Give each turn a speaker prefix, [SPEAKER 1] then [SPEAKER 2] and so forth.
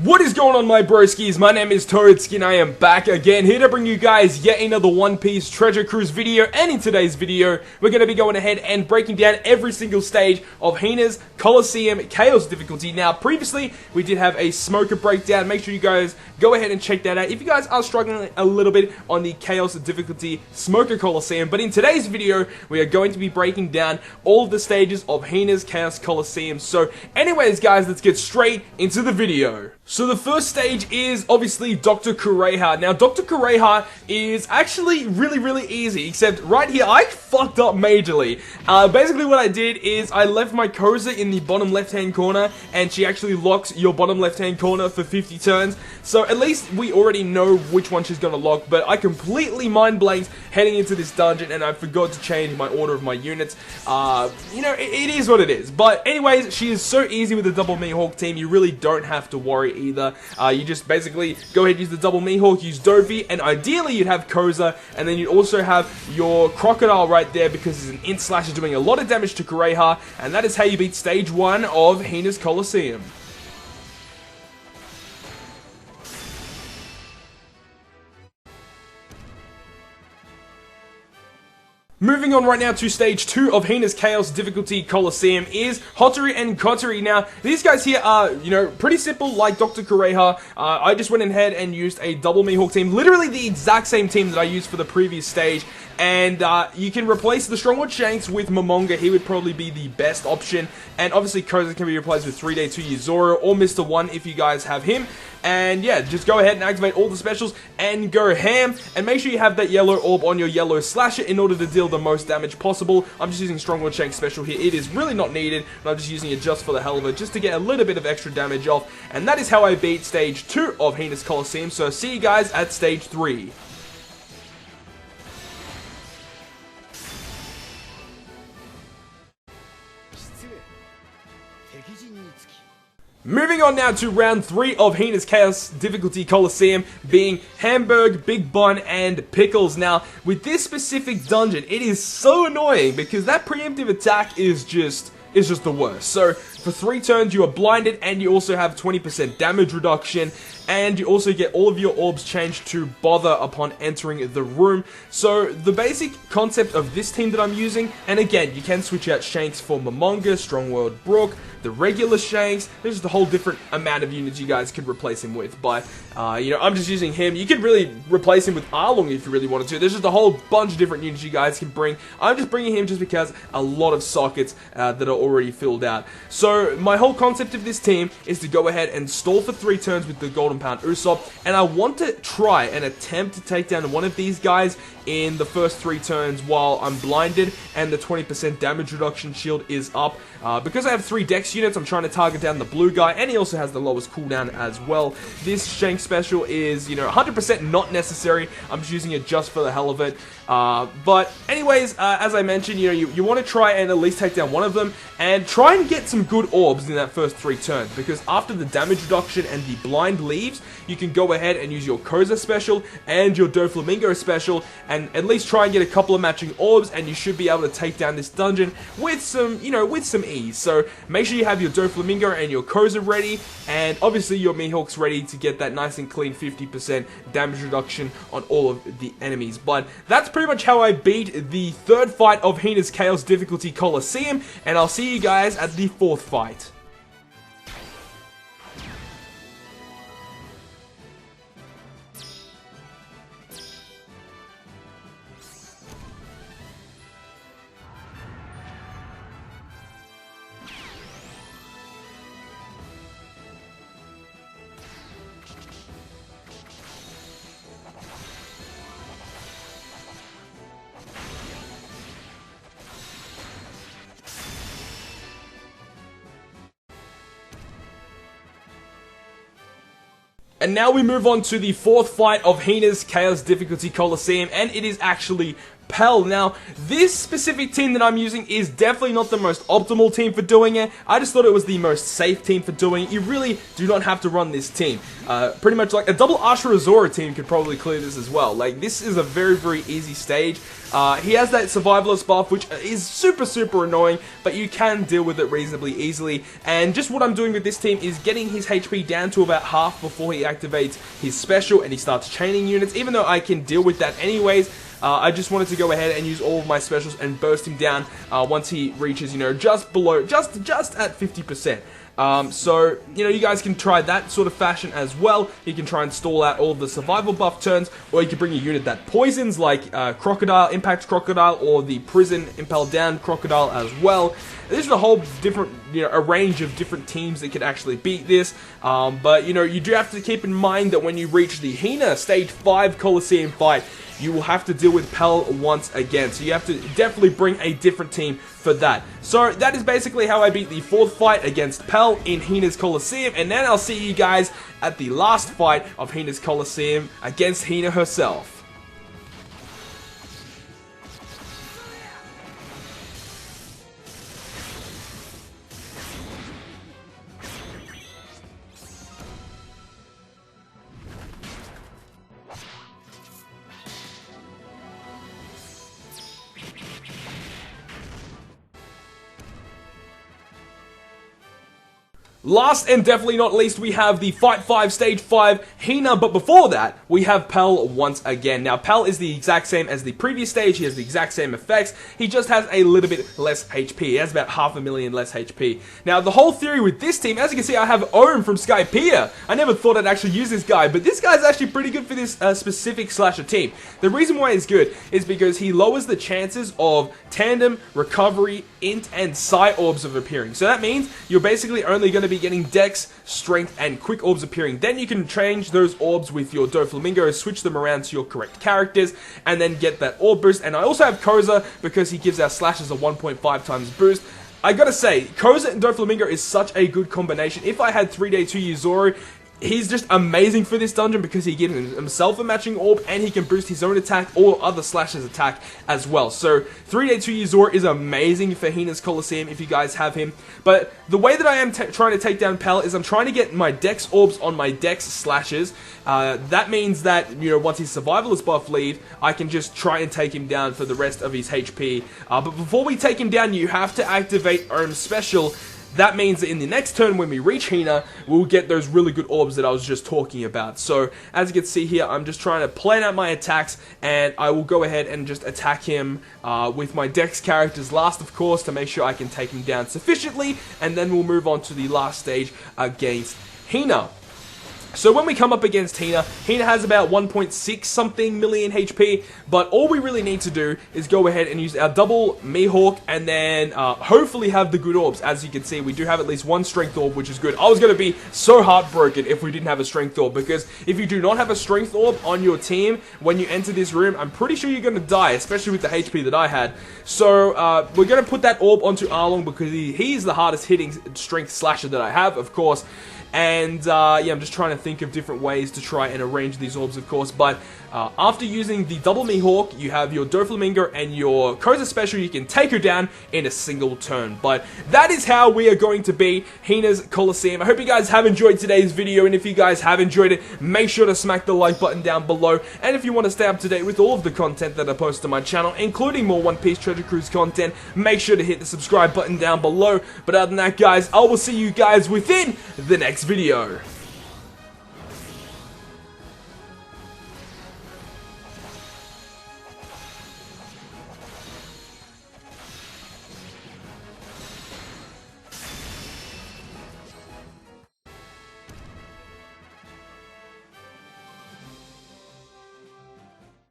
[SPEAKER 1] What is going on, my broskiis? My name is Toadski and I am back again, here to bring you guys yet another One Piece Treasure Cruise video. And in today's video, we're going to be going ahead and breaking down every single stage of Hina's Coliseum Chaos difficulty. Now, previously, we did have a smoker breakdown. Make sure you guys go ahead and check that out if you guys are struggling a little bit on the Chaos difficulty Smoker Coliseum. But in today's video, we are going to be breaking down all of the stages of Hina's Chaos Coliseum. So, anyways, guys, let's get straight into the video. So the first stage is obviously Dr. Kureha. Now, Dr. Kureha is actually really easy, except right here, I fucked up majorly. Basically what I did is I left my Koza in the bottom left-hand corner, and she actually locks your bottom left-hand corner for 50 turns. So at least we already know which one she's gonna lock, but I completely mind-blanked heading into this dungeon, and I forgot to change my order of my units. You know, it is what it is. But anyways, she is so easy with the double Mihawk team, you really don't have to worry either. You just basically go ahead and use the double Mihawk, use Dovi, and ideally you'd have Koza, and then you'd also have your Crocodile right there because it's an int slasher doing a lot of damage to Kureha, and that is how you beat stage 1 of Hina's Coliseum. Moving on right now to stage 2 of Hina's Chaos difficulty Coliseum is Hotori and Kotori. Now, these guys here are, you know, pretty simple like Dr. Kureha. I just went ahead and used a double Mihawk team, literally the exact same team that I used for the previous stage. And you can replace the Strongwood Shanks with Momonga. He would probably be the best option. And obviously Koza can be replaced with 3-Day 2 Zoro or Mr. 1 if you guys have him. And yeah, just go ahead and activate all the specials and go ham. And make sure you have that yellow orb on your yellow slasher in order to deal the most damage possible. I'm just using Strongwood Shank special here. It is really not needed, but I'm just using it just for the hell of it, just to get a little bit of extra damage off. And that is how I beat stage 2 of Hina's Coliseum. So see you guys at stage 3. Moving on now to round 3 of Hina's Chaos difficulty Coliseum, being Hamburg, Big Bun, and Pickles. Now, with this specific dungeon, it is so annoying because that preemptive attack is just the worst. So, for 3 turns, you are blinded, and you also have 20% damage reduction, and you also get all of your orbs changed to bother upon entering the room. So, the basic concept of this team that I'm using, and again, you can switch out Shanks for Momonga, Strongworld Brook, the regular Shanks. There's just a whole different amount of units you guys could replace him with, but, you know, I'm just using him. You could really replace him with Arlong if you really wanted to. There's just a whole bunch of different units you guys can bring. I'm just bringing him just because a lot of sockets that are already filled out. So, my whole concept of this team is to go ahead and stall for 3 turns with the Golden Pound Usopp, and I want to try and attempt to take down one of these guys in the first 3 turns while I'm blinded and the 20% damage reduction shield is up. Because I have 3 Dex units, I'm trying to target down the blue guy, and he also has the lowest cooldown as well. This Shank special is, you know, 100% not necessary. I'm just using it just for the hell of it. But anyways, as I mentioned, you know, you want to try and at least take down one of them, and try and get some good orbs in that first 3 turns, because after the damage reduction and the blind leaves, you can go ahead and use your Koza special and your Doflamingo special, and at least try and get a couple of matching orbs, and you should be able to take down this dungeon with some, you know, with some ease. So make sure you have your Doflamingo and your Koza ready, and obviously your Mihawks ready to get that nice and clean 50% damage reduction on all of the enemies. But that's pretty much how I beat the 3rd fight of Hina's Chaos difficulty Coliseum, and I'll see you guys at the 4th fight. And now we move on to the 4th fight of Hina's Chaos difficulty Coliseum, and it is actually Pell. Now, this specific team that I'm using is definitely not the most optimal team for doing it. I just thought it was the most safe team for doing it. You really do not have to run this team. Pretty much like a double Ashura team could probably clear this as well. Like, this is a very, very easy stage. He has that survivalist buff, which is super, super annoying, but you can deal with it reasonably easily. And just what I'm doing with this team is getting his HP down to about half before he activates his special and he starts chaining units, even though I can deal with that anyways. I just wanted to go ahead and use all of my specials and burst him down once he reaches, you know, just below, just at 50%. So, you know, you guys can try that sort of fashion as well. You can try and stall out all of the survival buff turns, or you can bring a unit that poisons, like Crocodile, Impact Crocodile, or the Prison Impel Down Crocodile as well. There's a whole different, you know, a range of different teams that could actually beat this. But, you know, you do have to keep in mind that when you reach the Hina Stage 5 Coliseum fight, you will have to deal with Pell once again. So you have to definitely bring a different team for that. So that is basically how I beat the 4th fight against Pell in Hina's Coliseum. And then I'll see you guys at the last fight of Hina's Coliseum against Hina herself. Last and definitely not least, we have the Fight 5 Stage 5 Hina, but before that, we have Pell once again. Now, Pell is the exact same as the previous stage. He has the exact same effects. He just has a little bit less HP. He has about 500,000 less HP. Now, the whole theory with this team, as you can see, I have Ohm from Skypiea. I never thought I'd actually use this guy, but this guy's actually pretty good for this specific slasher team. The reason why he's good is because he lowers the chances of tandem, recovery, int, and psi orbs of appearing. So that means you're basically only going to be getting dex, strength, and quick orbs appearing. Then you can change those orbs with your Doflamingo, switch them around to your correct characters, and then get that orb boost. And I also have Koza because he gives our slashes a 1.5 times boost. I gotta say, Koza and Doflamingo is such a good combination. If I had 3-day 2-year Zoro, he's just amazing for this dungeon because he gives himself a matching orb and he can boost his own attack or other slashers' attack as well. So 3-day 2-year Zoro is amazing for Hina's Coliseum if you guys have him. But the way that I am trying to take down Pell is I'm trying to get my dex orbs on my dex slashers. That means that, you know, once his survivalist buff leave, I can just try and take him down for the rest of his HP. But before we take him down, you have to activate Ohm's special. That means that in the next turn when we reach Hina, we'll get those really good orbs that I was just talking about. So, as you can see here, I'm just trying to plan out my attacks, and I will go ahead and just attack him with my Dex characters last, of course, to make sure I can take him down sufficiently, and then we'll move on to the last stage against Hina. So when we come up against Hina, Hina has about 1.6 something million HP, but all we really need to do is go ahead and use our double Mihawk and then hopefully have the good orbs. As you can see, we do have at least one strength orb, which is good. I was going to be so heartbroken if we didn't have a strength orb, because if you do not have a strength orb on your team when you enter this room, I'm pretty sure you're going to die, especially with the HP that I had. So we're going to put that orb onto Arlong because he's the hardest hitting strength slasher that I have, of course. And yeah, I'm just trying to think of different ways to try and arrange these orbs, of course. But after using the double Mihawk, you have your Doflamingo and your Koza special. You can take her down in a single turn. But that is how we are going to beat Hina's Coliseum. I hope you guys have enjoyed today's video. And if you guys have enjoyed it, make sure to smack the like button down below. And if you want to stay up to date with all of the content that I post on my channel, including more One Piece Treasure Cruise content, make sure to hit the subscribe button down below. But other than that, guys, I will see you guys within the next video.